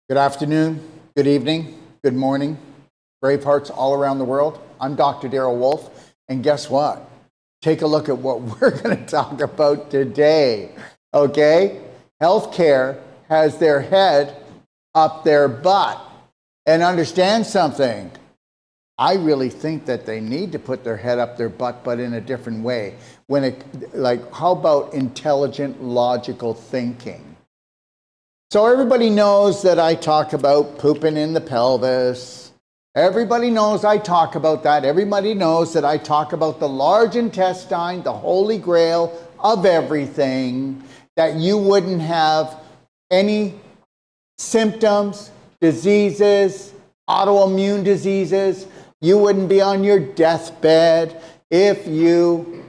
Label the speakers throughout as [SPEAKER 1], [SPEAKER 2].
[SPEAKER 1] Good afternoon, good evening, good morning, brave hearts all around the world. I'm Dr. Darryl Wolf, and guess what? Take a look at what we're going to talk about today, okay? Healthcare has their head up their butt. And understand something, I really think that they need to put their head up their butt, but in a different way. How about intelligent, logical thinking? So everybody knows that I talk about pooping in the pelvis. Everybody knows I talk about that. Everybody knows that I talk about the large intestine, the holy grail of everything, that you wouldn't have any symptoms, diseases, autoimmune diseases. You wouldn't be on your deathbed if you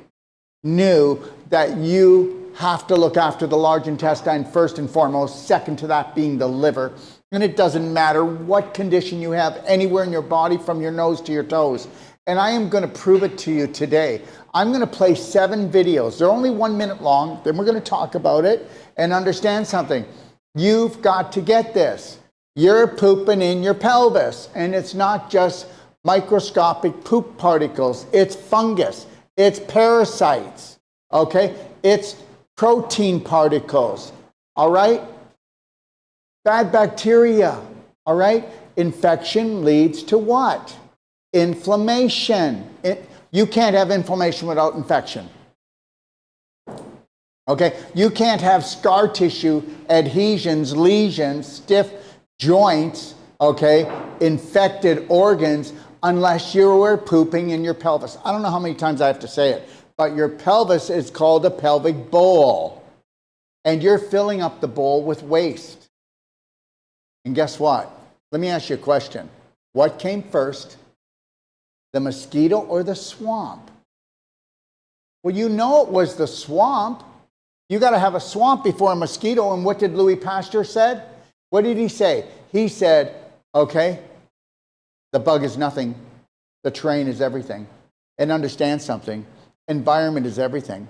[SPEAKER 1] knew that you have to look after the large intestine first and foremost, second to that being the liver. And it doesn't matter what condition you have anywhere in your body from your nose to your toes. And I am going to prove it to you today. I'm going to play 7 videos. They're only 1 minute long. Then we're going to talk about it and understand something. You've got to get this. You're pooping in your pelvis. And it's not just microscopic poop particles. It's fungus. It's parasites. Okay? It's protein particles, all right? Bad bacteria, all right? Infection leads to what? Inflammation. You can't have inflammation without infection. Okay? You can't have scar tissue, adhesions, lesions, stiff joints, okay? Infected organs, unless you were pooping in your pelvis. I don't know how many times I have to say it, but your pelvis is called a pelvic bowl. And you're filling up the bowl with waste. And guess what? Let me ask you a question. What came first? The mosquito or the swamp? Well, you know it was the swamp. You got to have a swamp before a mosquito. And what did Louis Pasteur said? What did he say? He said, okay, the bug is nothing. The terrain is everything. And understand something. Environment is everything.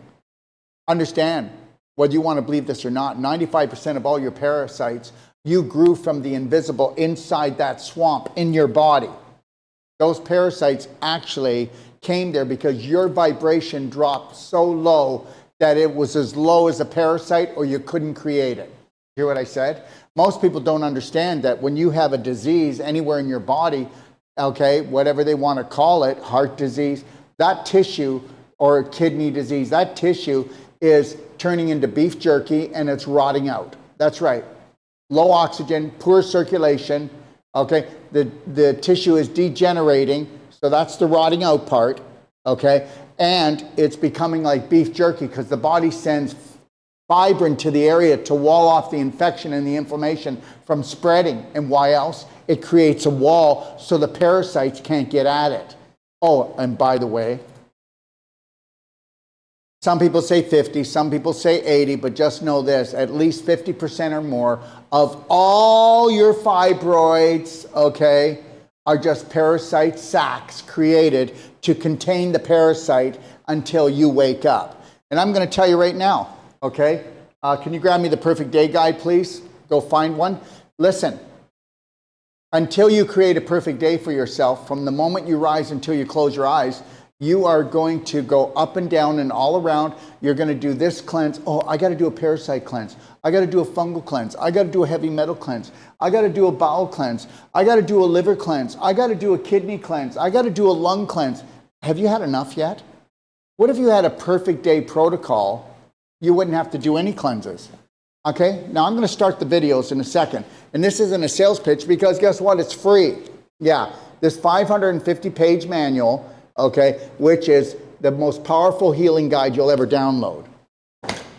[SPEAKER 1] Understand, whether you want to believe this or not, 95% of all your parasites, you grew from the invisible inside that swamp in your body. Those parasites actually came there because your vibration dropped so low that it was as low as a parasite or you couldn't create it. Hear what I said? Most people don't understand that when you have a disease anywhere in your body, okay, whatever they want to call it, heart disease, that tissue or kidney disease, that tissue is turning into beef jerky and it's rotting out. That's right. Low oxygen, poor circulation, okay? The tissue is degenerating, so that's the rotting out part, okay? And it's becoming like beef jerky because the body sends fibrin to the area to wall off the infection and the inflammation from spreading. And why else? It creates a wall so the parasites can't get at it. Oh, and by the way, some people say 50, some people say 80, but just know this, at least 50% or more of all your fibroids, okay, are just parasite sacs created to contain the parasite until you wake up. And I'm going to tell you right now, okay, can you grab me the perfect day guide, please? Go find one. Listen, until you create a perfect day for yourself, from the moment you rise until you close your eyes, you are going to go up and down and all around. You're going to do this cleanse. Oh, I got to do a parasite cleanse. I got to do a fungal cleanse. I got to do a heavy metal cleanse. I got to do a bowel cleanse. I got to do a liver cleanse. I got to do a kidney cleanse. I got to do a lung cleanse. Have you had enough yet? What if you had a perfect day protocol? You wouldn't have to do any cleanses. Okay? Now I'm going to start the videos in a second. And this isn't a sales pitch because guess what? It's free. Yeah. This 550-page manual, okay, which is the most powerful healing guide you'll ever download.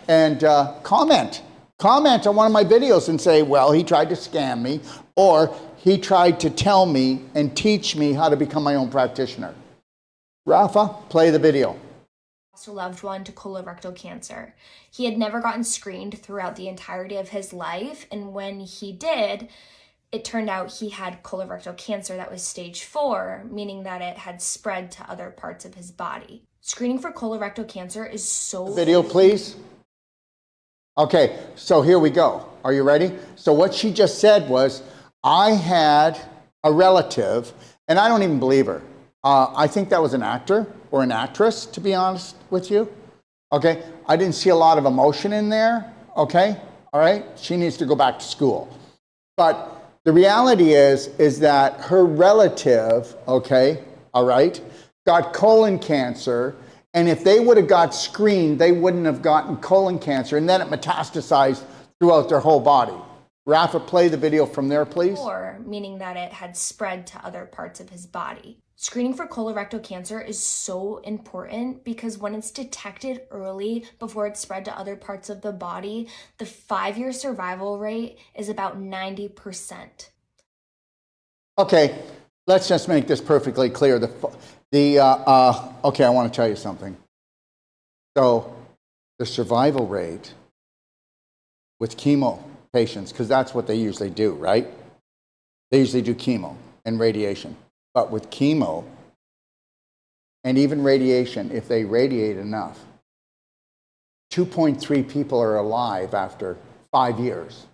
[SPEAKER 1] And comment on one of my videos and say, well, he tried to scam me, or he tried to tell me and teach me how to become my own practitioner. Rafa, play the video.
[SPEAKER 2] Lost a loved one to colorectal cancer. He had never gotten screened throughout the entirety of his life, and when he did, it turned out he had colorectal cancer that was stage 4, meaning that it had spread to other parts of his body. Screening for colorectal cancer is so...
[SPEAKER 1] Video, please. Okay, so here we go. Are you ready? So what she just said was, I had a relative, and I don't even believe her. I think that was an actor or an actress, to be honest with you. Okay, I didn't see a lot of emotion in there. Okay, all right, she needs to go back to school. But the reality is that her relative, okay, all right, got colon cancer, and if they would have got screened, they wouldn't have gotten colon cancer, and then it metastasized throughout their whole body. Rafa, play the video from there, please.
[SPEAKER 2] Or meaning that it had spread to other parts of his body. Screening for colorectal cancer is so important because when it's detected early before it's spread to other parts of the body, the 5-year survival rate is about 90%.
[SPEAKER 1] Okay, let's just make this perfectly clear. Okay, I want to tell you something. So the survival rate with chemo patients, because that's what they usually do, right? They usually do chemo and radiation. But with chemo and even radiation, if they radiate enough, 2.3 people are alive after 5 years.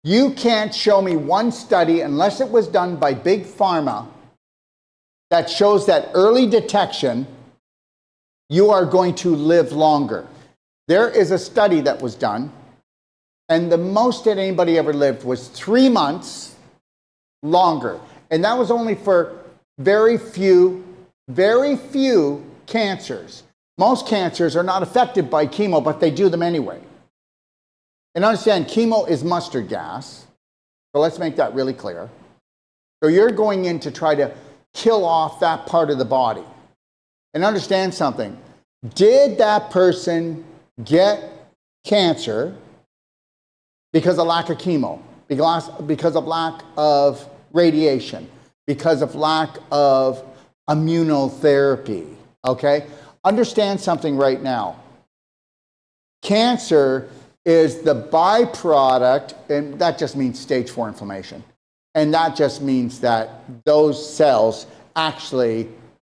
[SPEAKER 1] You can't show me one study, unless it was done by Big Pharma, that shows that early detection, you are going to live longer. There is a study that was done, and the most that anybody ever lived was 3 months longer. And that was only for very few cancers. Most cancers are not affected by chemo, but they do them anyway. And understand, chemo is mustard gas. So let's make that really clear. So you're going in to try to kill off that part of the body. And understand something. Did that person get cancer because of lack of chemo? Because of lack of radiation? Because of lack of immunotherapy? Okay? Understand something right now. Cancer is the byproduct, and that just means stage 4 inflammation. And that just means that those cells actually,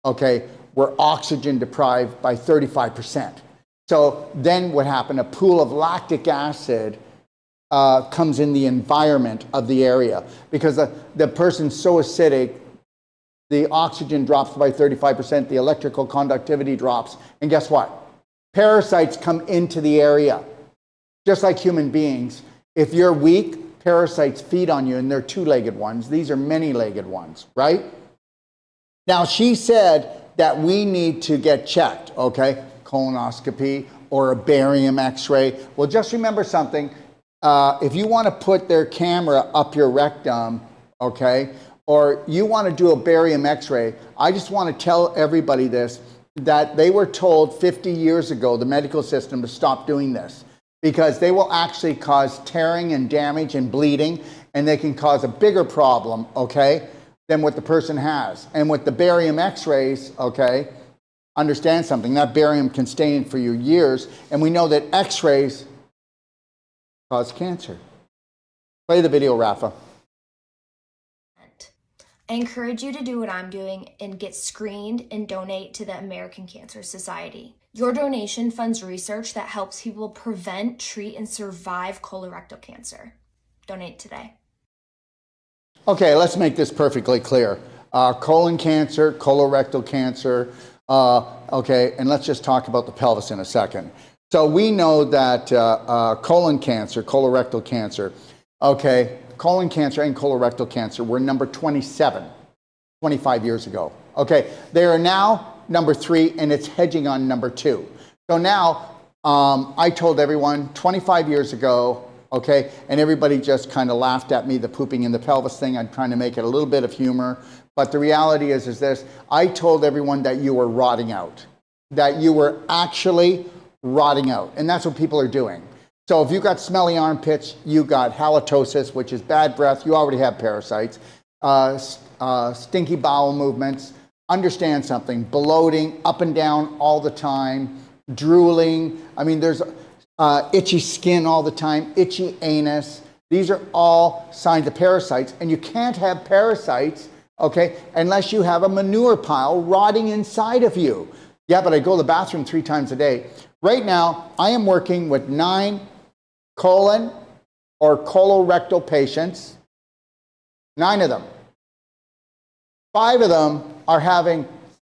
[SPEAKER 1] okay, were oxygen deprived by 35%. So then what happened? A pool of lactic acid comes in the environment of the area because the person's so acidic, the oxygen drops by 35%, the electrical conductivity drops, and guess what? Parasites come into the area. Just like human beings, if you're weak, parasites feed on you, and they're 2-legged ones. These are many-legged ones, right? Now, she said that we need to get checked, okay? Colonoscopy or a barium x-ray. Well, just remember something. If you want to put their camera up your rectum, okay, or you want to do a barium x-ray, I just want to tell everybody this, that they were told 50 years ago, the medical system, to stop doing this, because they will actually cause tearing and damage and bleeding, and they can cause a bigger problem, okay, than what the person has. And with the barium x-rays, okay, understand something, that barium can stay in for you years, and we know that x-rays cause cancer. Play the video, Rafa.
[SPEAKER 2] I encourage you to do what I'm doing and get screened and donate to the American Cancer Society. Your donation funds research that helps people prevent, treat, and survive colorectal cancer. Donate today.
[SPEAKER 1] Okay, let's make this perfectly clear. Colon cancer, colorectal cancer, okay, and let's just talk about the pelvis in a second. So we know that colon cancer, colorectal cancer, okay, colon cancer and colorectal cancer were number 27, 25 years ago. Okay, they are now number 3, and it's hedging on number 2. So now, I told everyone 25 years ago, okay, and everybody just kind of laughed at me, the pooping in the pelvis thing. I'm trying to make it a little bit of humor. But the reality is this, I told everyone that you were rotting out, that you were actually rotting out. And that's what people are doing. So if you got smelly armpits, you got halitosis, which is bad breath. You already have parasites. Stinky bowel movements. Understand something. Bloating up and down all the time. Drooling. I mean, there's itchy skin all the time. Itchy anus. These are all signs of parasites. And you can't have parasites, okay, unless you have a manure pile rotting inside of you. Yeah, but I go to the bathroom 3 times a day. Right now, I am working with 9 colon, or colorectal patients, 9 of them. 5 of them are having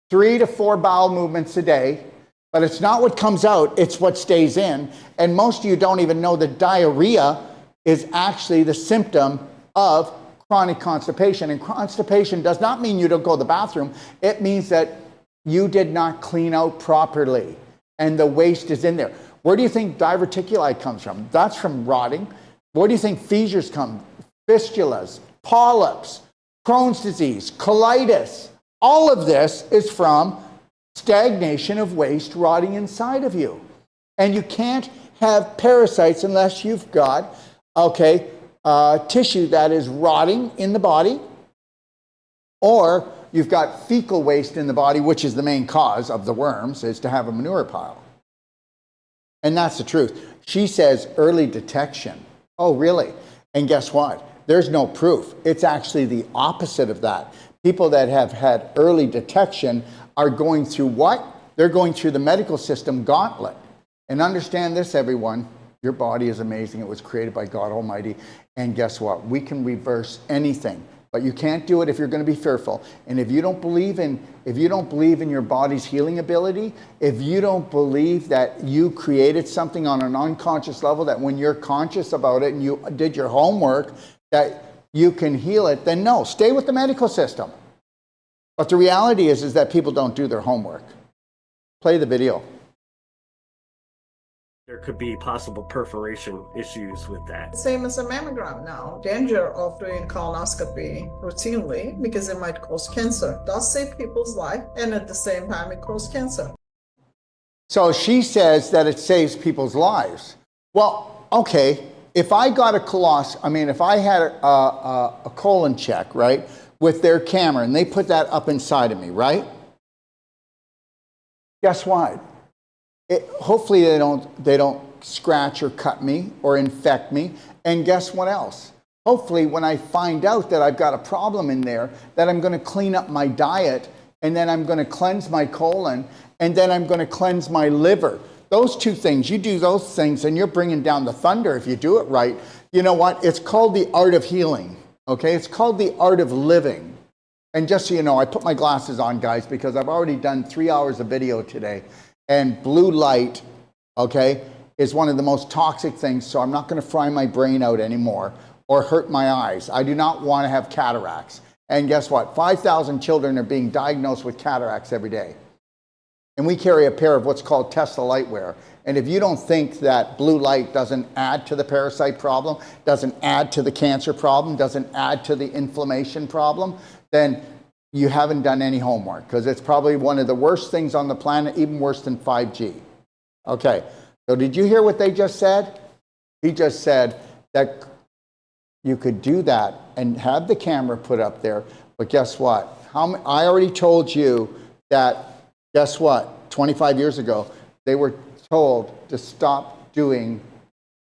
[SPEAKER 1] 3 to 4 bowel movements a day, but it's not what comes out, it's what stays in. And most of you don't even know that diarrhea is actually the symptom of chronic constipation. And constipation does not mean you don't go to the bathroom. It means that you did not clean out properly and the waste is in there. Where do you think diverticuli comes from? That's from rotting. Where do you think fissures come? Fistulas, polyps, Crohn's disease, colitis. All of this is from stagnation of waste rotting inside of you. And you can't have parasites unless you've got, tissue that is rotting in the body, or you've got fecal waste in the body, which is the main cause of the worms, is to have a manure pile. And that's the truth. She says early detection. Oh, really? And guess what? There's no proof. It's actually the opposite of that. People that have had early detection are going through what? They're going through the medical system gauntlet. And understand this, everyone. Your body is amazing. It was created by God Almighty. And guess what? We can reverse anything. But you can't do it if you're going to be fearful. And if you don't believe in your body's healing ability, if you don't believe that you created something on an unconscious level, that when you're conscious about it and you did your homework, that you can heal it, then no, stay with the medical system. But the reality is that people don't do their homework. Play the video.
[SPEAKER 3] There could be possible perforation issues with that.
[SPEAKER 4] Same as a mammogram now. Danger of doing colonoscopy routinely because it might cause cancer. It does save people's life, and at the same time it causes cancer.
[SPEAKER 1] So she says that it saves people's lives. Well, okay, if I got if I had a colon check, right, with their camera, and they put that up inside of me, right? Guess what? Hopefully they don't scratch or cut me or infect me. And guess what else? Hopefully when I find out that I've got a problem in there, that I'm going to clean up my diet, and then I'm going to cleanse my colon, and then I'm going to cleanse my liver. Those 2 things, you do those things and you're bringing down the thunder if you do it right. You know what? It's called the art of healing. Okay? It's called the art of living. And just so you know, I put my glasses on, guys, because I've already done 3 hours of video today. And blue light, is one of the most toxic things, so I'm not going to fry my brain out anymore or hurt my eyes. I do not want to have cataracts. And guess what? 5,000 children are being diagnosed with cataracts every day. And we carry a pair of what's called Tesla lightwear. And if you don't think that blue light doesn't add to the parasite problem, doesn't add to the cancer problem, doesn't add to the inflammation problem, then you haven't done any homework, because it's probably one of the worst things on the planet, even worse than 5G. Okay, so did you hear what they just said? He just said that you could do that and have the camera put up there, but guess what? I already told you that, guess what? 25 years ago, they were told to stop doing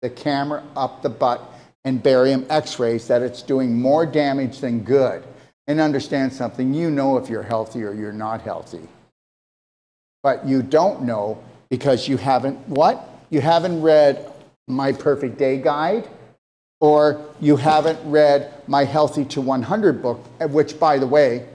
[SPEAKER 1] the camera up the butt and barium x-rays, that it's doing more damage than good. And understand something, you know if you're healthy or you're not healthy. But you don't know because you haven't, what? You haven't read my Perfect Day Guide, or you haven't read my Healthy to 100 book, which, by the way,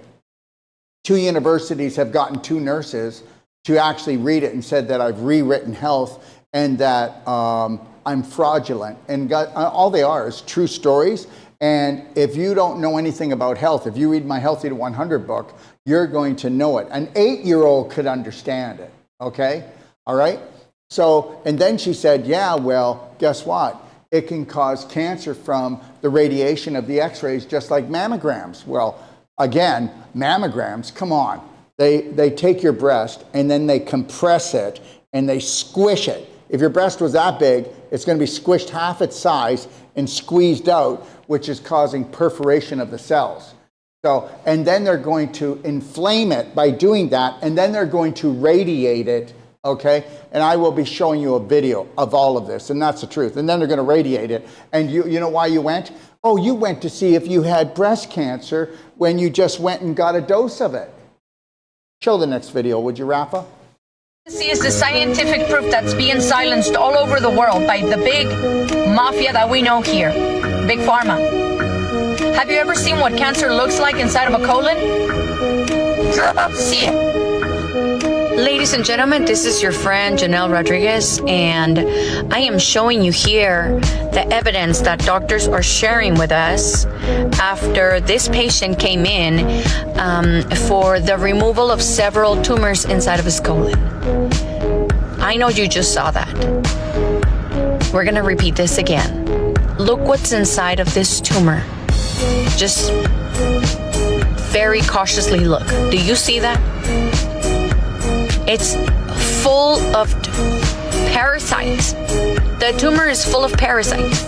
[SPEAKER 1] 2 universities have gotten 2 nurses to actually read it and said that I've rewritten health and that I'm fraudulent. And all they are is true stories. And if you don't know anything about health, if you read my Healthy to 100 book, you're going to know it. An 8-year-old could understand it, okay? All right? So, and then she said, yeah, well, guess what? It can cause cancer from the radiation of the x-rays, just like mammograms. Well, again, mammograms, come on. They take your breast and then they compress it and they squish it. If your breast was that big, it's going to be squished half its size and squeezed out, which is causing perforation of the cells. So, and then they're going to inflame it by doing that, and then they're going to radiate it, okay? And I will be showing you a video of all of this, and that's the truth. And then they're going to radiate it. And you know why you went? Oh, you went to see if you had breast cancer when you just went and got a dose of it. Show the next video, would you, Rafa?
[SPEAKER 5] See is the scientific proof that's being silenced all over the world by the big mafia that we know here, big pharma. Have you ever seen what cancer looks like inside of a colon? You're about to see it. Ladies and gentlemen, this is your friend Janelle Rodriguez, and I am showing you here the evidence that doctors are sharing with us after this patient came in for the removal of several tumors inside of his colon. I know you just saw that. We're gonna repeat this again. Look what's inside of this tumor. Just very cautiously look. Do you see that? It's full of parasites. The tumor is full of parasites.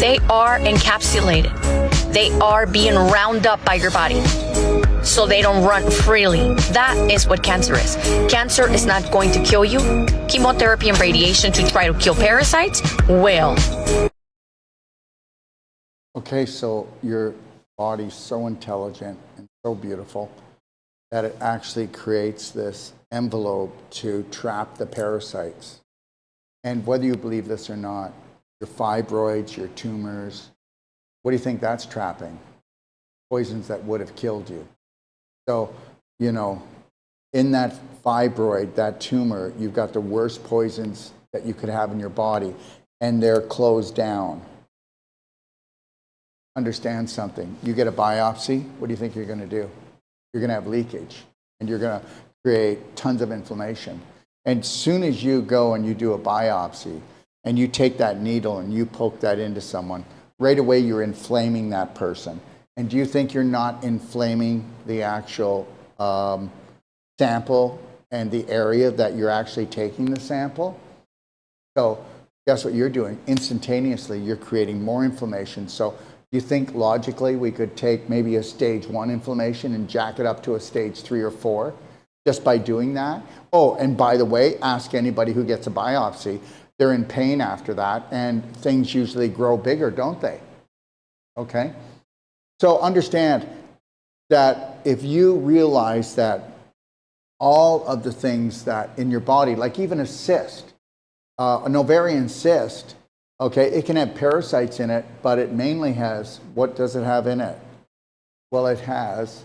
[SPEAKER 5] They are encapsulated. They are being rounded up by your body so they don't run freely. That is what cancer is. Cancer is not going to kill you. Chemotherapy and radiation to try to kill parasites will.
[SPEAKER 1] Okay, so your body's so intelligent and so beautiful that it actually creates this envelope to trap the parasites. And whether you believe this or not, your fibroids, your tumors, what do you think that's trapping? Poisons that would have killed you. So, you know, in that fibroid, that tumor, you've got the worst poisons that you could have in your body, and they're closed down. Understand something. You get a biopsy, what do you think you're going to do? You're going to have leakage, and you're going to create tons of inflammation. And as soon as you go and you do a biopsy, and you take that needle and you poke that into someone, right away you're inflaming that person. And do you think you're not inflaming the actual sample and the area that you're actually taking the sample? So guess what you're doing? Instantaneously, you're creating more inflammation. So you think logically we could take maybe a stage 1 inflammation and jack it up to a stage 3 or 4 just by doing that? Oh, and by the way, ask anybody who gets a biopsy. They're in pain after that, and things usually grow bigger, don't they? Okay? So understand that if you realize that all of the things that in your body, like even a cyst, an ovarian cyst, okay, it can have parasites in it, but it mainly has, what does it have in it? Well, it has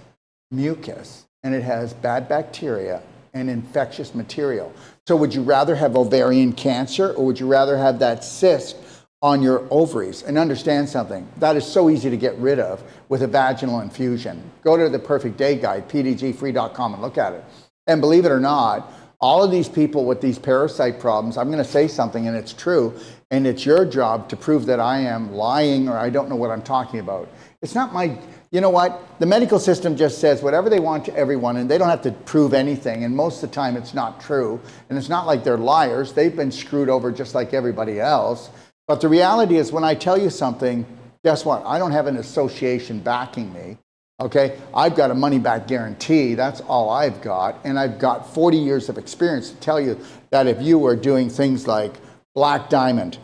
[SPEAKER 1] mucus, and it has bad bacteria and infectious material. So would you rather have ovarian cancer, or would you rather have that cyst on your ovaries? And understand something, that is so easy to get rid of with a vaginal infusion. Go to the Perfect Day Guide, pdgfree.com, and look at it. And believe it or not, all of these people with these parasite problems, I'm going to say something and it's true, and it's your job to prove that I am lying or I don't know what I'm talking about. It's not my, you know what? The medical system just says whatever they want to everyone, and they don't have to prove anything, and most of the time it's not true. And it's not like they're liars. They've been screwed over just like everybody else. But the reality is, when I tell you something, guess what? I don't have an association backing me. Okay, I've got a money back guarantee. That's all I've got. And I've got 40 years of experience to tell you that if you were doing things like black diamond,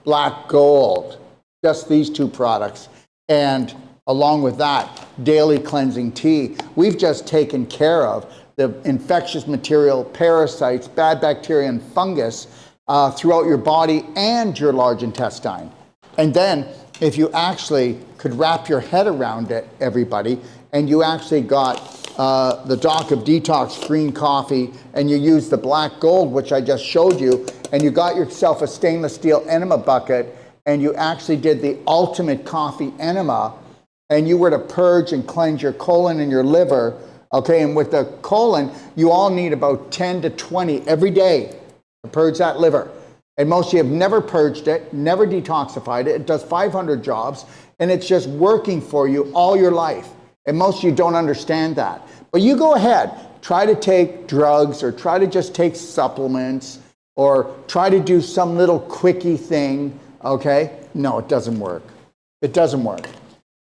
[SPEAKER 1] black gold, just these 2 products, and along with that, daily cleansing tea, we've just taken care of the infectious material, parasites, bad bacteria, and fungus throughout your body and your large intestine. And then if you actually could wrap your head around it, everybody, and you actually got the Doc of Detox green coffee, and you use the black gold, which I just showed you, and you got yourself a stainless steel enema bucket, and you actually did the ultimate coffee enema, and you were to purge and cleanse your colon and your liver, okay, and with the colon, you all need about 10 to 20 every day to purge that liver. And most of you have never purged it, never detoxified it. It does 500 jobs, and it's just working for you all your life. And most of you don't understand that. But you go ahead, try to take drugs, or try to just take supplements, or try to do some little quickie thing, okay? No, it doesn't work. It doesn't work.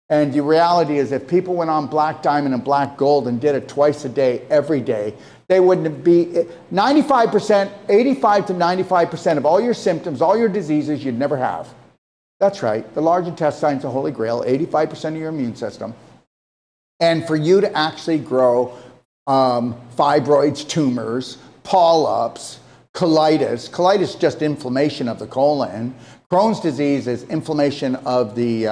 [SPEAKER 1] And the reality is, if people went on black diamond and black gold and did it twice a day, every day, they wouldn't be 95%, 85 to 95% of all your symptoms, all your diseases you'd never have. That's right. The large intestine's the holy grail, 85% of your immune system. And for you to actually grow fibroids, tumors, polyps, colitis. Colitis is just inflammation of the colon. Crohn's disease is inflammation of the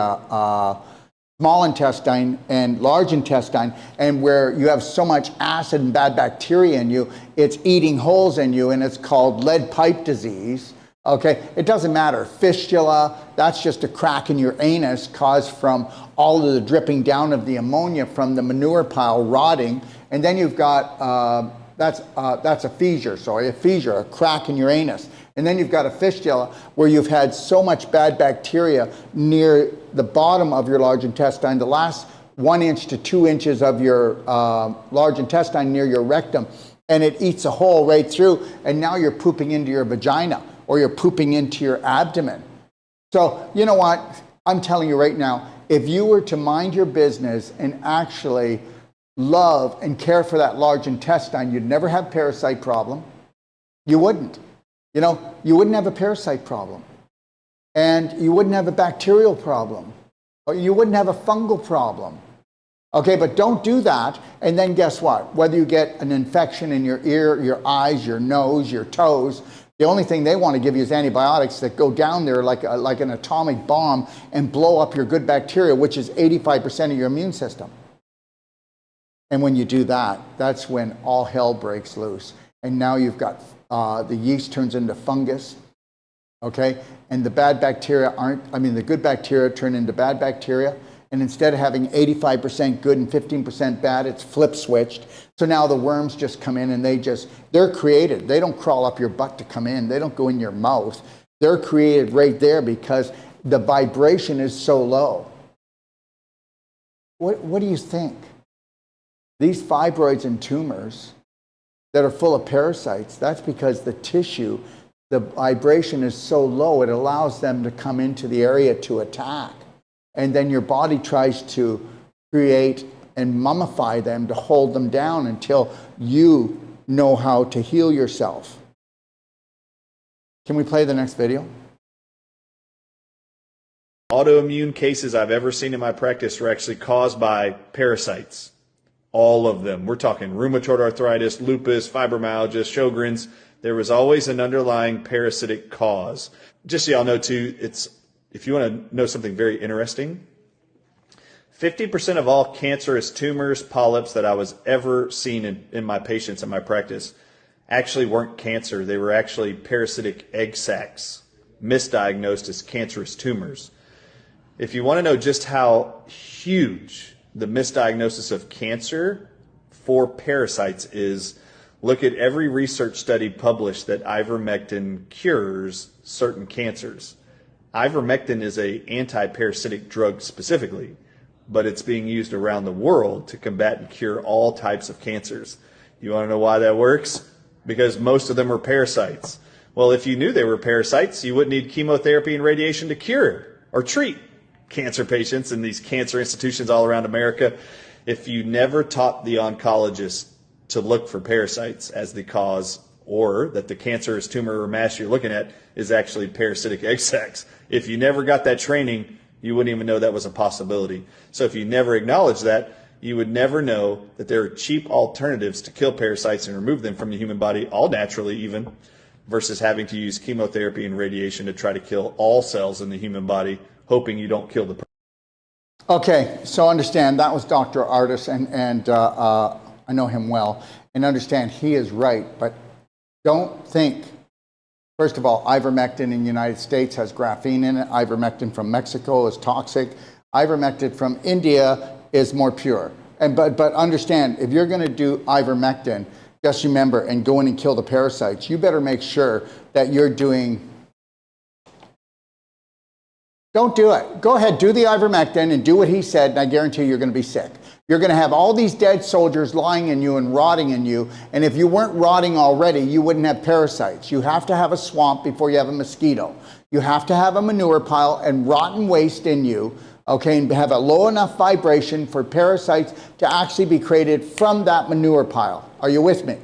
[SPEAKER 1] small intestine and large intestine, and where you have so much acid and bad bacteria in you, it's eating holes in you, and it's called lead pipe disease. Okay, it doesn't matter. Fistula, that's just a crack in your anus caused from all of the dripping down of the ammonia from the manure pile rotting. And then you've got, that's a fissure, a crack in your anus. And then you've got a fistula where you've had so much bad bacteria near the bottom of your large intestine, the last 1 inch to 2 inches of your large intestine near your rectum, and it eats a hole right through, and now you're pooping into your vagina, or you're pooping into your abdomen. So, you know what? I'm telling you right now, if you were to mind your business and actually love and care for that large intestine, you'd never have parasite problem. You wouldn't. You know, you wouldn't have a parasite problem. And you wouldn't have a bacterial problem. Or you wouldn't have a fungal problem. Okay, but don't do that, and then guess what? Whether you get an infection in your ear, your eyes, your nose, your toes, the only thing they want to give you is antibiotics that go down there like an atomic bomb and blow up your good bacteria, which is 85% of your immune system. And when you do that, that's when all hell breaks loose. And now you've got the yeast turns into fungus, okay? And the bad bacteria the good bacteria turn into bad bacteria. And instead of having 85% good and 15% bad, it's flip switched. So now the worms just come in and they're created. They don't crawl up your butt to come in. They don't go in your mouth. They're created right there because the vibration is so low. What do you think? These fibroids and tumors that are full of parasites, that's because the tissue, the vibration is so low, it allows them to come into the area to attack. And then your body tries to create and mummify them to hold them down until you know how to heal yourself. Can we play the next video?
[SPEAKER 6] Autoimmune cases I've ever seen in my practice were actually caused by parasites. All of them. We're talking rheumatoid arthritis, lupus, fibromyalgia, Sjogren's. There was always an underlying parasitic cause. Just so y'all know too, if you want to know something very interesting, 50% of all cancerous tumors, polyps that I was ever seen in my patients in my practice actually weren't cancer. They were actually parasitic egg sacs, misdiagnosed as cancerous tumors. If you want to know just how huge the misdiagnosis of cancer for parasites is, look at every research study published that ivermectin cures certain cancers. Ivermectin is an anti-parasitic drug specifically, but it's being used around the world to combat and cure all types of cancers. You want to know why that works? Because most of them are parasites. Well, if you knew they were parasites, you wouldn't need chemotherapy and radiation to cure or treat cancer patients in these cancer institutions all around America. If you never taught the oncologist to look for parasites as the cause, or that the cancerous tumor or mass you're looking at is actually parasitic egg sacs, if you never got that training, you wouldn't even know that was a possibility. So if you never acknowledge that, you would never know that there are cheap alternatives to kill parasites and remove them from the human body, all naturally even, versus having to use chemotherapy and radiation to try to kill all cells in the human body, hoping you don't kill the person.
[SPEAKER 1] Okay, so understand that was Dr. Artis, and I know him well, and understand he is right, but don't think, first of all, ivermectin in the United States has graphene in it. Ivermectin from Mexico is toxic. Ivermectin from India is more pure. But understand, if you're going to do ivermectin, just remember, and go in and kill the parasites, you better make sure that you're doing... Don't do it. Go ahead, do the ivermectin and do what he said, and I guarantee you're going to be sick. You're going to have all these dead soldiers lying in you and rotting in you, and if you weren't rotting already, you wouldn't have parasites. You have to have a swamp before you have a mosquito. You have to have a manure pile and rotten waste in you, okay, and have a low enough vibration for parasites to actually be created from that manure pile. Are you with me?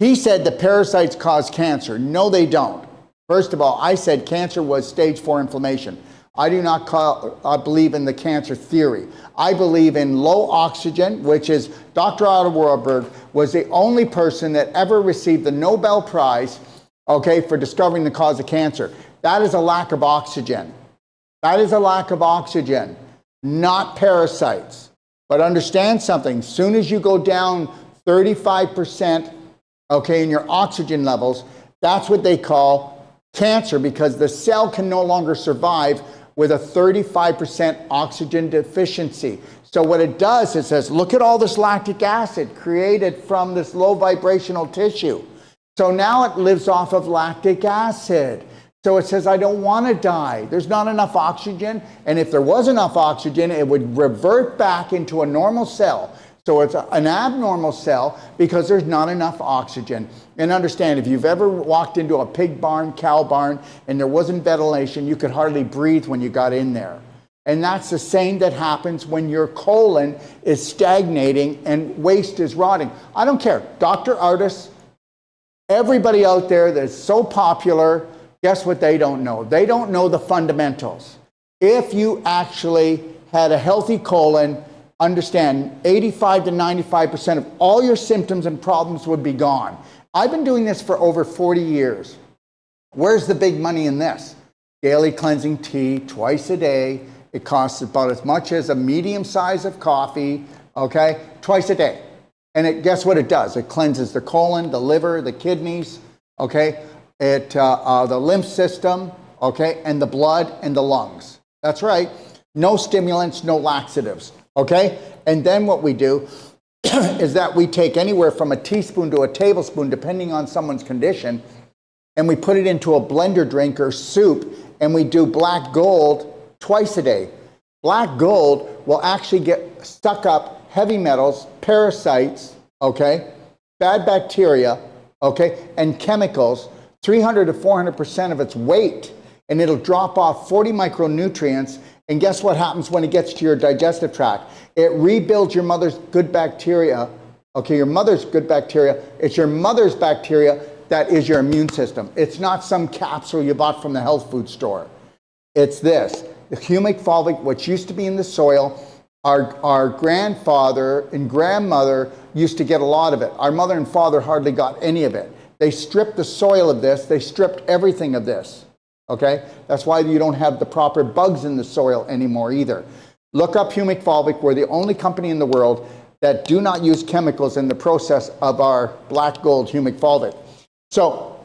[SPEAKER 1] He said the parasites cause cancer. No, they don't. First of all, I said cancer was stage 4 inflammation. I do not believe in the cancer theory. I believe in low oxygen, which is Dr. Otto Warburg was the only person that ever received the Nobel Prize, okay, for discovering the cause of cancer. That is a lack of oxygen. That is a lack of oxygen, not parasites. But understand something, soon as you go down 35%, okay, in your oxygen levels, that's what they call cancer, because the cell can no longer survive with a 35% oxygen deficiency. So what it does, it says, look at all this lactic acid created from this low vibrational tissue. So now it lives off of lactic acid. So it says, I don't want to die. There's not enough oxygen. And if there was enough oxygen, it would revert back into a normal cell. So it's an abnormal cell because there's not enough oxygen. And understand, if you've ever walked into a pig barn, cow barn, and there wasn't ventilation, you could hardly breathe when you got in there. And that's the same that happens when your colon is stagnating and waste is rotting. I don't care. Dr. Artis, everybody out there that's so popular, guess what they don't know? They don't know the fundamentals. If you actually had a healthy colon, understand 85 to 95% of all your symptoms and problems would be gone. I've been doing this for over 40 years. Where's the big money in this? Daily cleansing tea twice a day. It costs about as much as a medium size of coffee, okay, twice a day. And guess what it does? It cleanses the colon, the liver, the kidneys, okay, the lymph system, okay, and the blood and the lungs. That's right. No stimulants, no laxatives, okay? And then what we do is that we take anywhere from a teaspoon to a tablespoon, depending on someone's condition, and we put it into a blender drink or soup, and we do black gold twice a day. Black gold will actually get stuck up heavy metals, parasites, okay, bad bacteria, okay, and chemicals, 300 to 400% of its weight, and it'll drop off 40 micronutrients. And guess what happens when it gets to your digestive tract? It rebuilds your mother's good bacteria. Okay, your mother's good bacteria. It's your mother's bacteria that is your immune system. It's not some capsule you bought from the health food store. It's this. The humic fulvic, which used to be in the soil, our grandfather and grandmother used to get a lot of it. Our mother and father hardly got any of it. They stripped the soil of this. They stripped everything of this. Okay? That's why you don't have the proper bugs in the soil anymore either. Look up humic fulvic. We're the only company in the world that do not use chemicals in the process of our black gold humic fulvic. So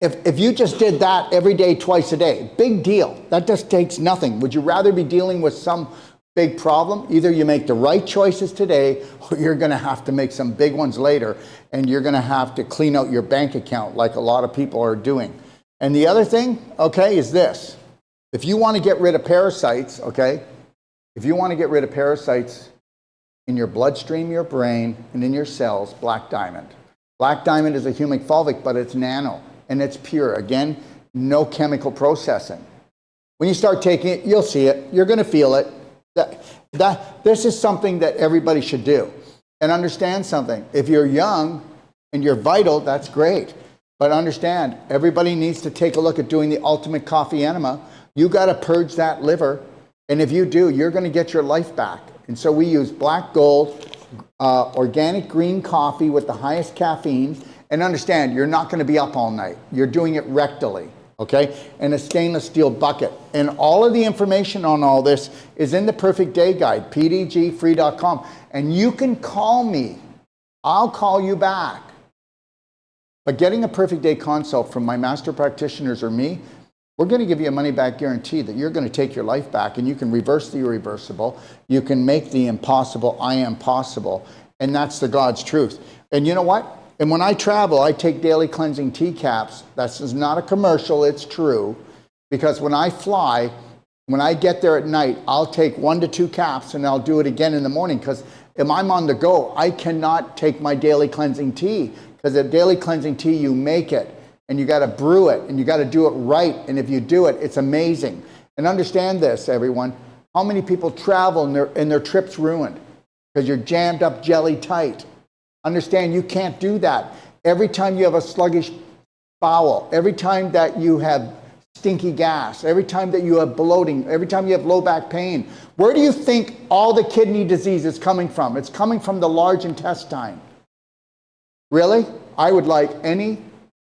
[SPEAKER 1] if you just did that every day, twice a day, big deal. That just takes nothing. Would you rather be dealing with some big problem? Either you make the right choices today, or you're going to have to make some big ones later, and you're going to have to clean out your bank account like a lot of people are doing. And the other thing, okay, is this. If you want to get rid of parasites, okay, if you want to get rid of parasites in your bloodstream, your brain, and in your cells, black diamond. Black diamond is a humic fulvic, but it's nano, and it's pure. Again, no chemical processing. When you start taking it, you'll see it. You're going to feel it. This is something that everybody should do. And understand something. If you're young and you're vital, that's great. But understand, everybody needs to take a look at doing the ultimate coffee enema. You got to purge that liver. And if you do, you're going to get your life back. And so we use black gold, organic green coffee with the highest caffeine. And understand, you're not going to be up all night. You're doing it rectally, okay? In a stainless steel bucket. And all of the information on all this is in the Perfect Day Guide, pdgfree.com. And you can call me. I'll call you back. But getting a Perfect Day consult from my master practitioners or me, we're going to give you a money-back guarantee that you're going to take your life back, and you can reverse the irreversible. You can make the impossible I am possible. And that's the God's truth. And you know what? And when I travel, I take daily cleansing tea caps. This is not a commercial, it's true. Because when I fly, when I get there at night, I'll take 1 to 2 caps and I'll do it again in the morning. Because if I'm on the go, I cannot take my daily cleansing tea. Because the daily cleansing tea, you make it. And you got to brew it. And you got to do it right. And if you do it, it's amazing. And understand this, everyone. How many people travel and their trip's ruined? Because you're jammed up jelly tight. Understand, you can't do that. Every time you have a sluggish bowel, every time that you have stinky gas, every time that you have bloating, every time you have low back pain, where do you think all the kidney disease is coming from? It's coming from the large intestine. Really? I would like any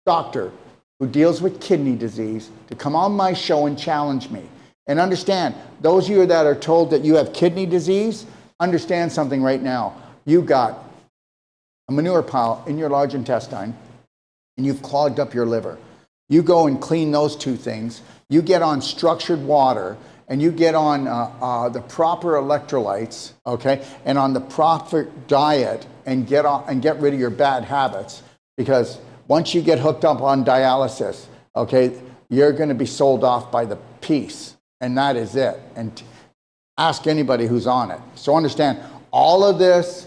[SPEAKER 1] doctor who deals with kidney disease to come on my show and challenge me. And understand, those of you that are told that you have kidney disease, understand something right now. You got a manure pile in your large intestine, and you've clogged up your liver. You go and clean those two things. You get on structured water, and you get on the proper electrolytes, okay, and on the proper diet, and get rid of your bad habits. Because once you get hooked up on dialysis, okay, you're going to be sold off by the piece, and that is it. And ask anybody who's on it. So understand, all of this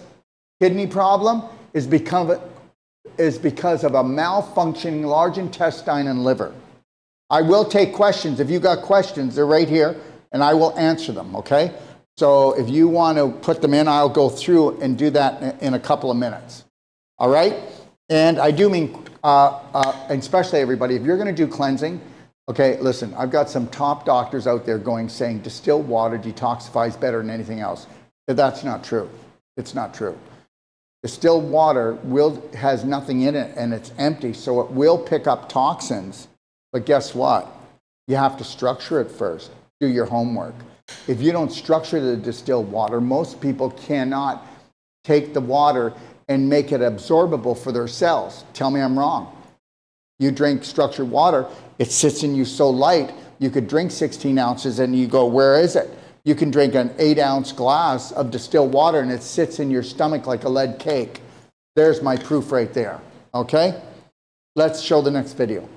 [SPEAKER 1] kidney problem is because of a malfunctioning large intestine and liver. I will take questions. If you got questions, they're right here, and I will answer them, okay? So if you want to put them in, I'll go through and do that in a couple of minutes. All right? And I do mean, and especially everybody, if you're going to do cleansing, okay, listen, I've got some top doctors out there saying distilled water detoxifies better than anything else. That's not true. It's not true. Distilled water has nothing in it, and it's empty, so it will pick up toxins. But guess what? You have to structure it first. Do your homework. If you don't structure the distilled water, most people cannot take the water and make it absorbable for their cells. Tell me I'm wrong. You drink structured water, it sits in you so light, you could drink 16 ounces and you go, where is it? You can drink an 8-ounce glass of distilled water and it sits in your stomach like a lead cake. There's my proof right there, okay? Let's show the next video.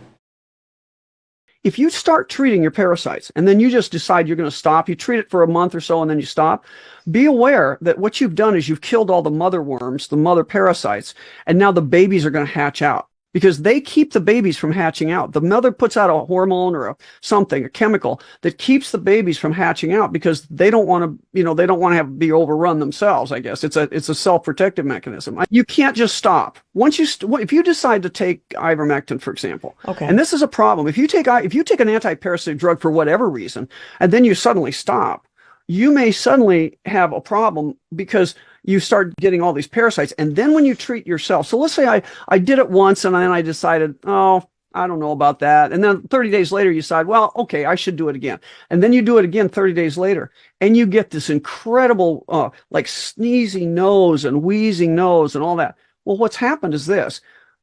[SPEAKER 7] If you start treating your parasites and then you just decide you're going to stop, you treat it for a month or so and then you stop, be aware that what you've done is you've killed all the mother worms, the mother parasites, and now the babies are going to hatch out because they keep the babies from hatching out. The mother puts out a hormone or a chemical that keeps the babies from hatching out because they don't want to, they don't want to be overrun themselves, I guess. It's a self-protective mechanism. You can't just stop. If you decide to take ivermectin, for example, okay, and this is a problem. If you take an anti-parasitic drug for whatever reason, and then you suddenly stop, you may suddenly have a problem because you start getting all these parasites. And then when you treat yourself, so let's say I did it once and then I decided, oh, I don't know about that. And then 30 days later, you decide, well, okay, I should do it again. And then you do it again 30 days later. And you get this incredible, like sneezing nose and wheezing nose and all that. Well, what's happened is this.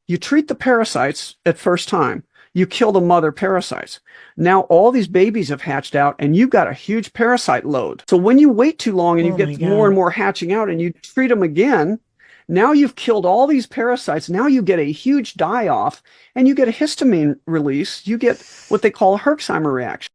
[SPEAKER 7] You treat the parasites at first time. You kill the mother parasites. Now all these babies have hatched out and you've got a huge parasite load. So when you wait too long and you get more and more hatching out and you treat them again, now you've killed all these parasites. Now you get a huge die-off and you get a histamine release. You get what they call a Herxheimer reaction.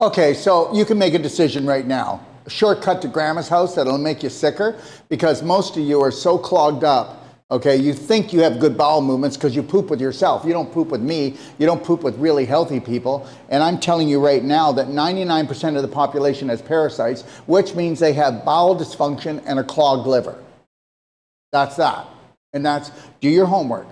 [SPEAKER 1] Okay, so you can make a decision right now. A shortcut to grandma's house that'll make you sicker because most of you are so clogged up. Okay, you think you have good bowel movements because you poop with yourself. You don't poop with me. You don't poop with really healthy people. And I'm telling you right now that 99% of the population has parasites, which means they have bowel dysfunction and a clogged liver. That's that. And that's, do your homework.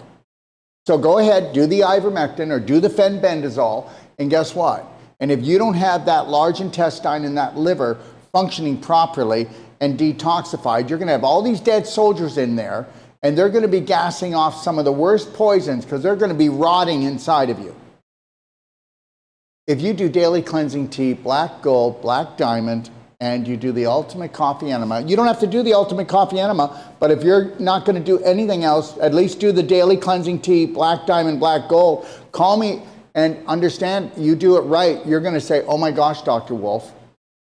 [SPEAKER 1] So go ahead, do the ivermectin or do the fenbendazole, and guess what? And if you don't have that large intestine and that liver functioning properly and detoxified, you're going to have all these dead soldiers in there. And they're going to be gassing off some of the worst poisons because they're going to be rotting inside of you. If you do daily cleansing tea, black gold, black diamond, and you do the ultimate coffee enema, you don't have to do the ultimate coffee enema, but if you're not going to do anything else, at least do the daily cleansing tea, black diamond, black gold. Call me and understand you do it right. You're going to say, oh my gosh, Dr. Wolf.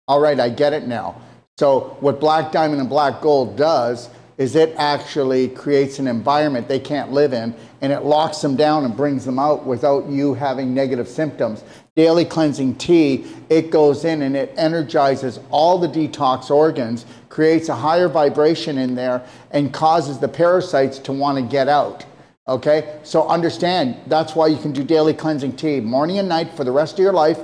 [SPEAKER 1] All right, I get it now. So what black diamond and black gold does is it actually creates an environment they can't live in, and it locks them down and brings them out without you having negative symptoms. Daily cleansing tea, it goes in and it energizes all the detox organs, creates a higher vibration in there, and causes the parasites to want to get out. Okay, so understand, that's why you can do daily cleansing tea, morning and night for the rest of your life,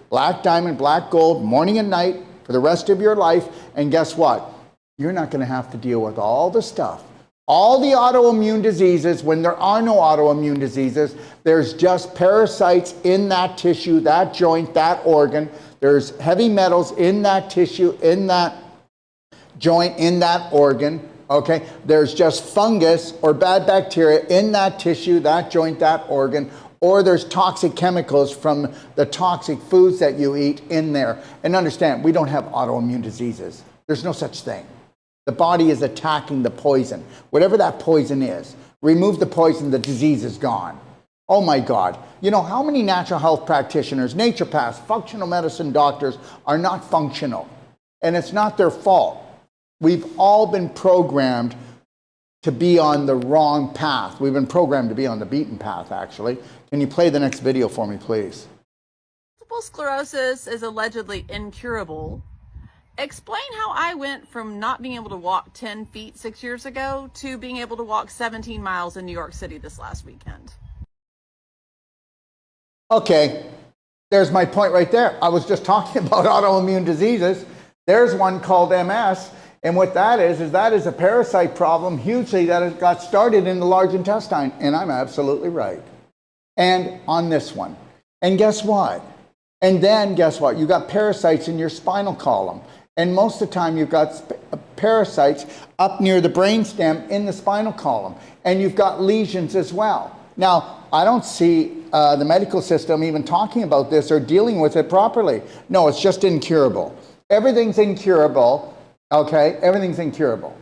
[SPEAKER 1] black diamond, black gold, morning and night for the rest of your life, and guess what? You're not going to have to deal with all the stuff, All the autoimmune diseases, when there are no autoimmune diseases, there's just parasites in that tissue, that joint, that organ. There's heavy metals in that tissue, in that joint, in that organ. Okay, there's just fungus or bad bacteria in that tissue, that joint, that organ, or there's toxic chemicals from the toxic foods that you eat in there. And understand, we don't have autoimmune diseases. There's no such thing. The body is attacking the poison. Whatever that poison is, remove the poison, the disease is gone. Oh my God. You know, how many natural health practitioners, naturopaths, functional medicine doctors are not functional? And it's not their fault. We've all been programmed to be on the wrong path. We've been programmed to be on the beaten path, actually. Can you play the next video for me, please?
[SPEAKER 8] Multiple sclerosis is allegedly incurable. Explain how I went from not being able to walk 10 feet 6 years ago to being able to walk 17 miles in New York City this last weekend.
[SPEAKER 1] Okay, there's my point right there. I was just talking about autoimmune diseases. There's one called MS. And what that is a parasite problem hugely that has got started in the large intestine. And I'm absolutely right. And on this one. And guess what? And then guess what? You got parasites in your spinal column. And most of the time you've got parasites up near the brainstem in the spinal column. And you've got lesions as well. Now, I don't see the medical system even talking about this or dealing with it properly. No, it's just incurable. Everything's incurable. Okay, everything's incurable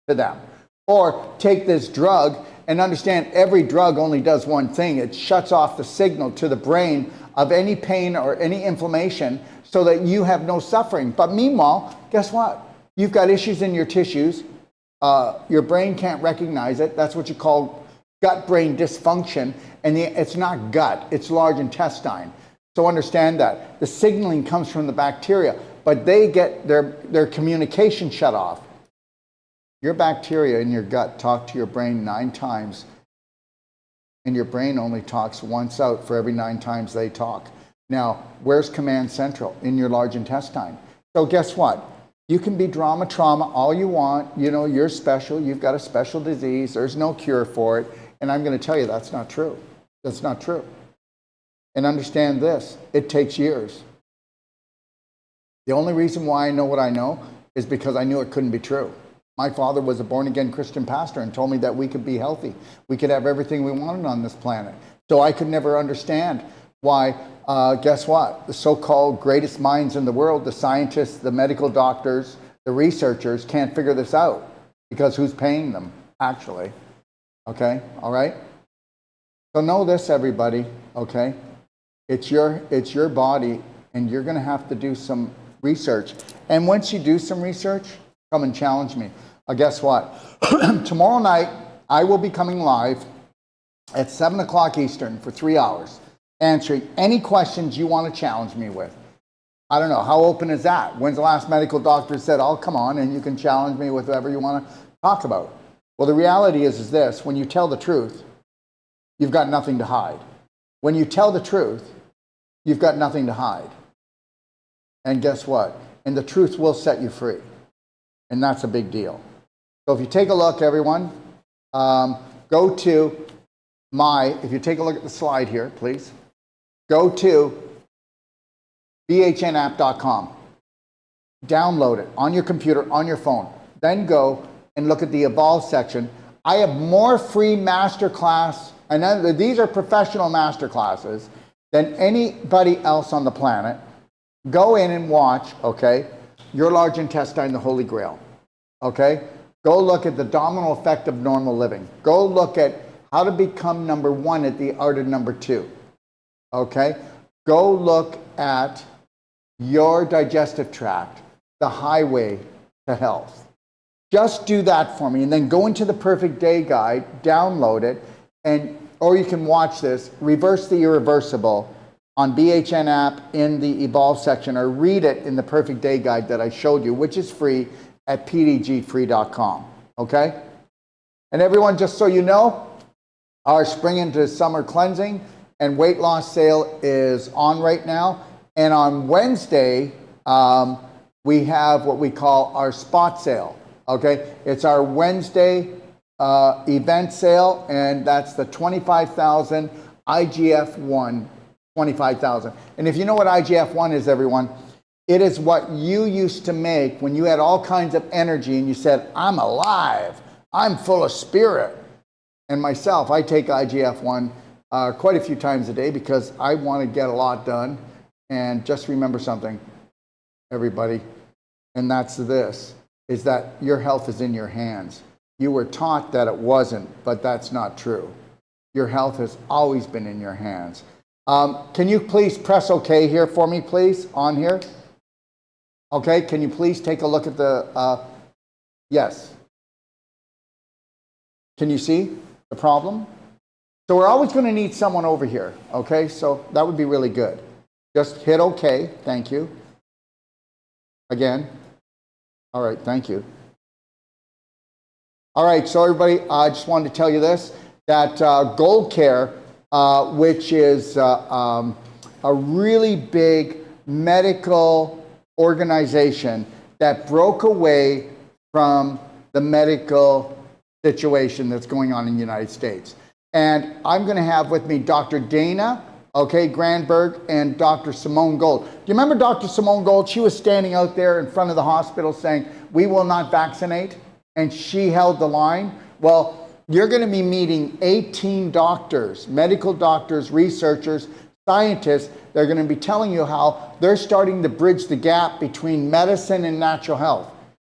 [SPEAKER 1] to them. Or take this drug and understand every drug only does one thing. It shuts off the signal to the brain of any pain or any inflammation so that you have no suffering. But meanwhile, guess what? You've got issues in your tissues. Your brain can't recognize it. That's what you call gut-brain dysfunction. And it's not gut, it's large intestine. So understand that. The signaling comes from the bacteria, but they get their communication shut off. Your bacteria in your gut talk to your brain 9 times, and your brain only talks once out for every 9 times they talk. Now, where's command central? In your large intestine. So guess what? You can be trauma all you want. You know, you're special. You've got a special disease. There's no cure for it. And I'm going to tell you that's not true. That's not true. And understand this, it takes years. The only reason why I know what I know is because I knew it couldn't be true. My father was a born-again Christian pastor and told me that we could be healthy. We could have everything we wanted on this planet. So I could never understand why, guess what? The so-called greatest minds in the world, the scientists, the medical doctors, the researchers can't figure this out. Because who's paying them, actually? Okay, all right? So know this, everybody, okay? It's your body, and you're going to have to do some research. And once you do some research, come and challenge me. Guess what? Tomorrow night, I will be coming live at 7 o'clock Eastern for 3 hours, answering any questions you want to challenge me with. I don't know, how open is that? When's the last medical doctor said, oh, come on, and you can challenge me with whatever you want to talk about? Well, the reality is this, when you tell the truth, you've got nothing to hide. When you tell the truth, you've got nothing to hide. And guess what? And the truth will set you free. And that's a big deal. So if you take a look, everyone, go to if you take a look at the slide here, please, go to bhnapp.com. Download it on your computer, on your phone. Then go and look at the Evolve section. I have more free masterclass, and then these are professional masterclasses, than anybody else on the planet. Go in and watch, okay, your large intestine, the Holy Grail, okay? Go look at the domino effect of normal living. Go look at how to become number 1 at the art of number 2, okay? Go look at your digestive tract, the highway to health. Just do that for me, and then go into the Perfect Day Guide, download it, or you can watch this, Reverse the Irreversible, on BHN app in the Evolve section, or read it in the Perfect Day Guide that I showed you, which is free at pdgfree.com, okay? And everyone, just so you know, our spring into summer cleansing and weight loss sale is on right now. And on Wednesday, we have what we call our spot sale, okay? It's our Wednesday event sale, and that's the 25,000 IGF-1, 25,000. And if you know what IGF-1 is, everyone, it is what you used to make when you had all kinds of energy and you said, I'm alive, I'm full of spirit. And myself, I take IGF-1 quite a few times a day because I want to get a lot done. And just remember something, everybody, and that's this, is that your health is in your hands. You were taught that it wasn't, but that's not true. Your health has always been in your hands. Can you please press OK here for me, please, on here? Okay, can you please take a look at the, yes. Can you see the problem? So we're always going to need someone over here, okay? So that would be really good. Just hit OK, thank you. Again. All right, thank you. All right, so everybody, I just wanted to tell you this, that Gold Care, which is a really big medical organization that broke away from the medical situation that's going on in the United States. And I'm going to have with me Dr. Dana, okay, Grandberg, and Dr. Simone Gold. Do you remember Dr. Simone Gold? She was standing out there in front of the hospital saying, we will not vaccinate. And she held the line. Well, you're going to be meeting 18 doctors, medical doctors, researchers, scientists. They're going to be telling you how they're starting to bridge the gap between medicine and natural health.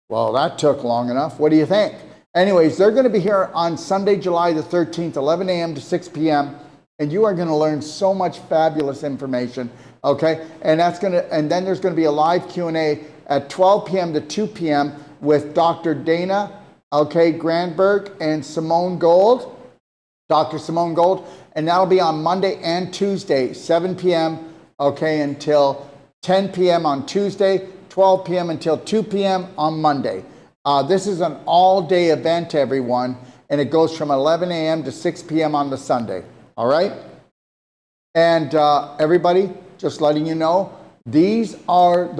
[SPEAKER 1] Well, that took long enough. What do you think? Anyways, they're going to be here on Sunday, July the 13th, 11 a.m. to 6 p.m. And you are going to learn so much fabulous information, okay? And then there's going to be a live Q&A at 12 p.m. to 2 p.m. with Dr. Dana, okay, Grandberg, and Simone Gold, Dr. Simone Gold. And that'll be on Monday and Tuesday, 7 p.m., okay, until 10 p.m. on Tuesday, 12 p.m. until 2 p.m. on Monday. This is an all-day event, everyone, and it goes from 11 a.m. to 6 p.m. on the Sunday, all right? And everybody, just letting you know, these are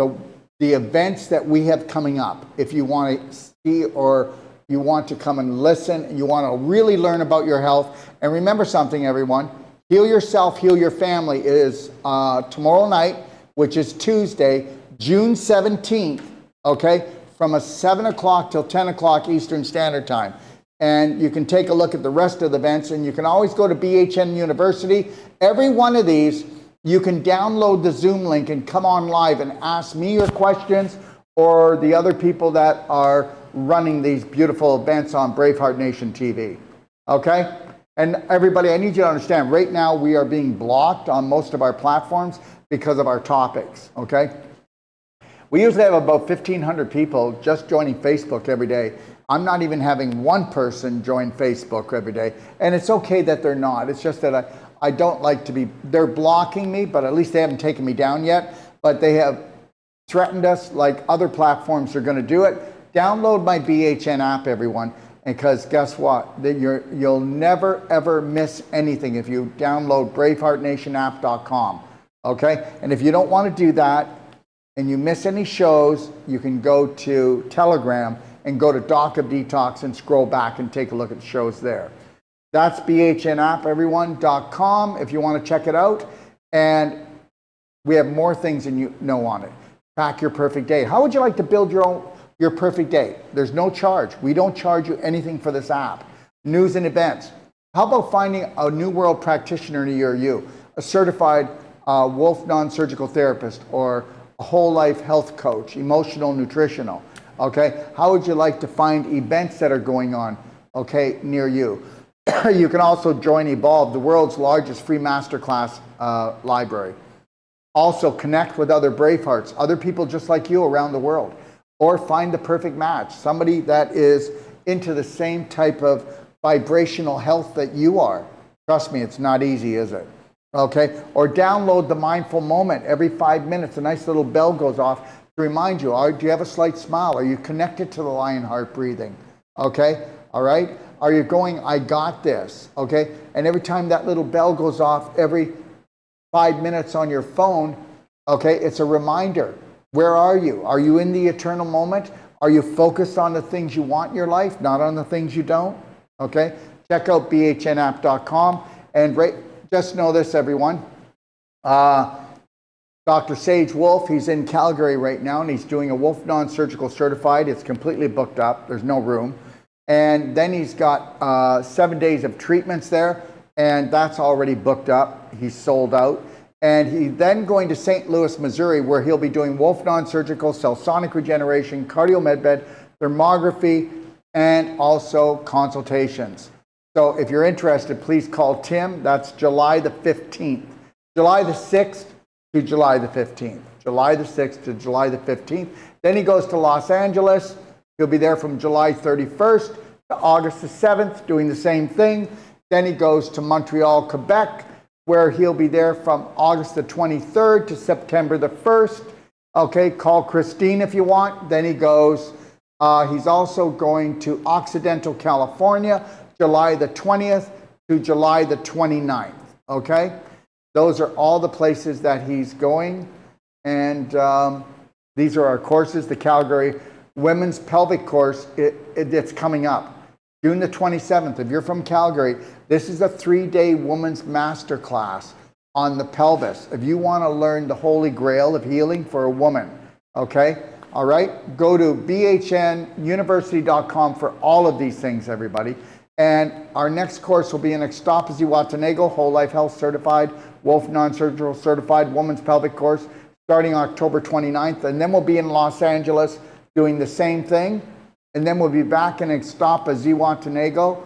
[SPEAKER 1] the events that we have coming up. If you want to see or you want to come and listen, and you want to really learn about your health. And remember something, everyone, Heal Yourself, Heal Your Family is tomorrow night, which is Tuesday, June 17th, okay? From 7 o'clock till 10 o'clock Eastern Standard Time. And you can take a look at the rest of the events, and you can always go to BHN University. Every one of these, you can download the Zoom link and come on live and ask me your questions or the other people that are running these beautiful events on Braveheart Nation TV. Okay? And everybody, I need you to understand, right now we are being blocked on most of our platforms because of our topics. Okay? We usually have about 1,500 people just joining Facebook every day. I'm not even having one person join Facebook every day. And it's okay that they're not. It's just that I don't like to be, they're blocking me, but at least they haven't taken me down yet. But they have threatened us like other platforms are going to do it. Download my BHN app, everyone. Because guess what? You'll never, ever miss anything if you download BraveheartNationApp.com. Okay? And if you don't want to do that, and you miss any shows, you can go to Telegram and go to Doc of Detox and scroll back and take a look at the shows there. That's BHNApp, if you want to check it out. And we have more things than you know on it. Track your perfect day. How would you like to build your perfect day? There's no charge. We don't charge you anything for this app. News and events. How about finding a New World practitioner near you? A certified Wolf non-surgical therapist or a whole life health coach, emotional, nutritional, okay? How would you like to find events that are going on, okay, near you? You can also join Evolve, the world's largest free masterclass library. Also connect with other Bravehearts, other people just like you around the world, or find the perfect match, somebody that is into the same type of vibrational health that you are. Trust me, it's not easy, is it? Okay, or download the mindful moment every 5 minutes. A nice little bell goes off to remind you, do you have a slight smile? Are you connected to the lion heart breathing? Okay, all right? Are you going, I got this? Okay, and every time that little bell goes off every 5 minutes on your phone, okay, it's a reminder. Where are you? Are you in the eternal moment? Are you focused on the things you want in your life, not on the things you don't? Okay? Check out bhnapp.com. And just know this, everyone. Dr. Sage Wolf, he's in Calgary right now, and he's doing a Wolf non-surgical certified. It's completely booked up. There's no room. And then he's got 7 days of treatments there, and that's already booked up. He's sold out. And he's then going to St. Louis, Missouri, where he'll be doing Wolf non-surgical, cell sonic regeneration, cardio medbed, thermography, and also consultations. So if you're interested, please call Tim. That's July the 15th. July the 6th to July the 15th. July the 6th to July the 15th. Then he goes to Los Angeles. He'll be there from July 31st to August the 7th, doing the same thing. Then he goes to Montreal, Quebec, where he'll be there from August the 23rd to September the 1st. Okay, call Christine if you want. Then he goes, he's also going to Occidental, California, July the 20th to July the 29th. Okay, those are all the places that he's going. And these are our courses. The Calgary Women's Pelvic Course, it's coming up. June the 27th, if you're from Calgary, this is a 3-day woman's master class on the pelvis. If you want to learn the holy grail of healing for a woman, okay? All right? Go to bhnuniversity.com for all of these things, everybody. And our next course will be in Ixtapa, Zihuatanejo, Whole Life Health Certified, Wolf Non-Surgical Certified, Woman's Pelvic Course, starting October 29th. And then we'll be in Los Angeles doing the same thing. And then we'll be back in Ixtapa, Zihuatanejo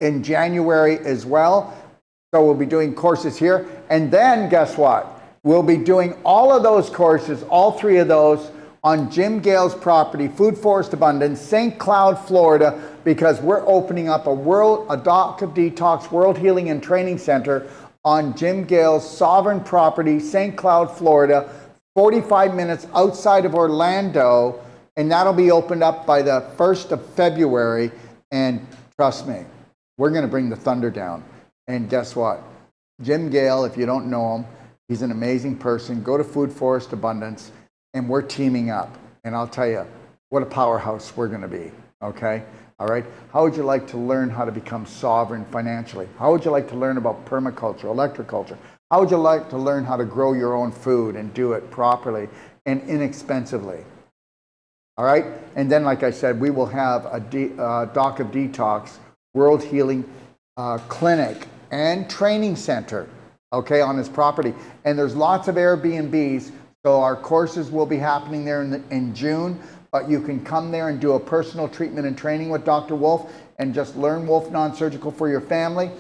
[SPEAKER 1] in January as well. So we'll be doing courses here. And then guess what? We'll be doing all of those courses, all 3 of those, on Jim Gale's property, Food Forest Abundance, St. Cloud, Florida, because we're opening up a Doc of Detox World Healing and Training Center on Jim Gale's sovereign property, St. Cloud, Florida, 45 minutes outside of Orlando, and that'll be opened up by the 1st of February. And trust me, we're going to bring the thunder down. And guess what? Jim Gale, if you don't know him, he's an amazing person. Go to Food Forest Abundance, and we're teaming up. And I'll tell you, what a powerhouse we're going to be, okay? All right? How would you like to learn how to become sovereign financially? How would you like to learn about permaculture, electroculture? How would you like to learn how to grow your own food and do it properly and inexpensively? All right? And then, like I said, we will have a Doc of Detox World Healing Clinic and Training Center, okay, on his property. And there's lots of Airbnbs, so our courses will be happening there in June, but you can come there and do a personal treatment and training with Dr. Wolf and just learn Wolf Non-Surgical for your family,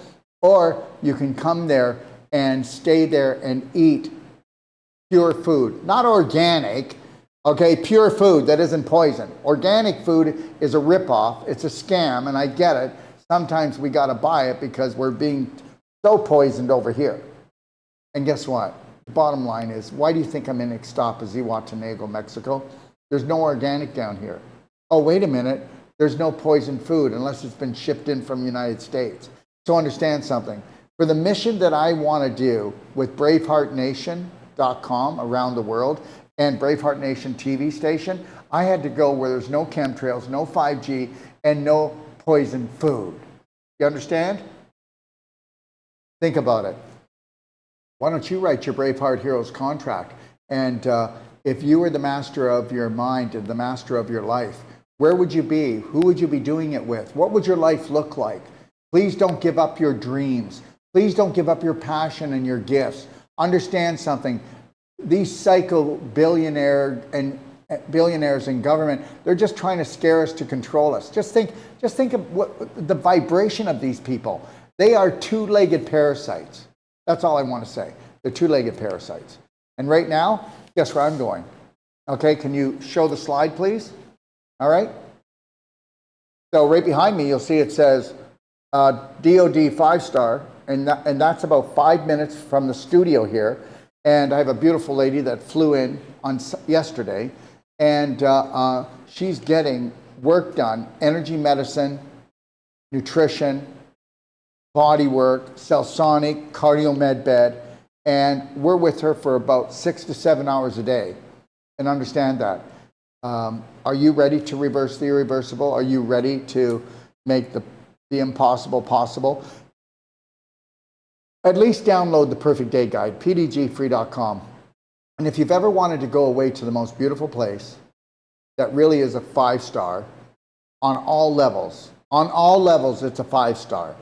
[SPEAKER 1] or you can come there and stay there and eat pure food. Not organic, okay, pure food that isn't poison. Organic food is a ripoff, it's a scam, and I get it. Sometimes we gotta buy it because we're being so poisoned over here. And guess what? The bottom line is, why do you think I'm in Ixtapa, Zihuatanejo, Mexico? There's no organic down here. Oh, wait a minute, there's no poisoned food unless it's been shipped in from the United States. So understand something. For the mission that I want to do with BraveheartNation.com around the world and Braveheart Nation TV station, I had to go where there's no chemtrails, no 5G, and no poisoned food. You understand? Think about it. Why don't you write your Braveheart Heroes contract? And if you were the master of your mind and the master of your life, where would you be? Who would you be doing it with? What would your life look like? Please don't give up your dreams. Please don't give up your passion and your gifts. Understand something. These psycho billionaires in government, they're just trying to scare us to control us. Just think of the vibration of these people. They are 2-legged parasites. That's all I want to say. They're 2-legged parasites. And right now, guess where I'm going? Okay, can you show the slide, please? All right. So right behind me, you'll see it says DOD 5-star, and that's about 5 minutes from the studio here. And I have a beautiful lady that flew in on yesterday, and she's getting work done, energy medicine, nutrition, body work, cellsonic, cardio med bed, and we're with her for about 6 to 7 hours a day. And understand that. Are you ready to reverse the irreversible? Are you ready to make the impossible possible? At least download the Perfect Day Guide, pdgfree.com. And if you've ever wanted to go away to the most beautiful place that really is a 5-star on all levels, it's a 5-star.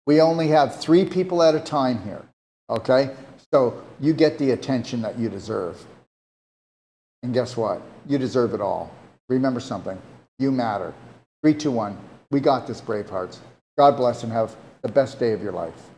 [SPEAKER 1] We only have 3 people at a time here, okay? So you get the attention that you deserve. And guess what? You deserve it all. Remember something. You matter. 3, 2, 1. We got this, Bravehearts. God bless and have the best day of your life.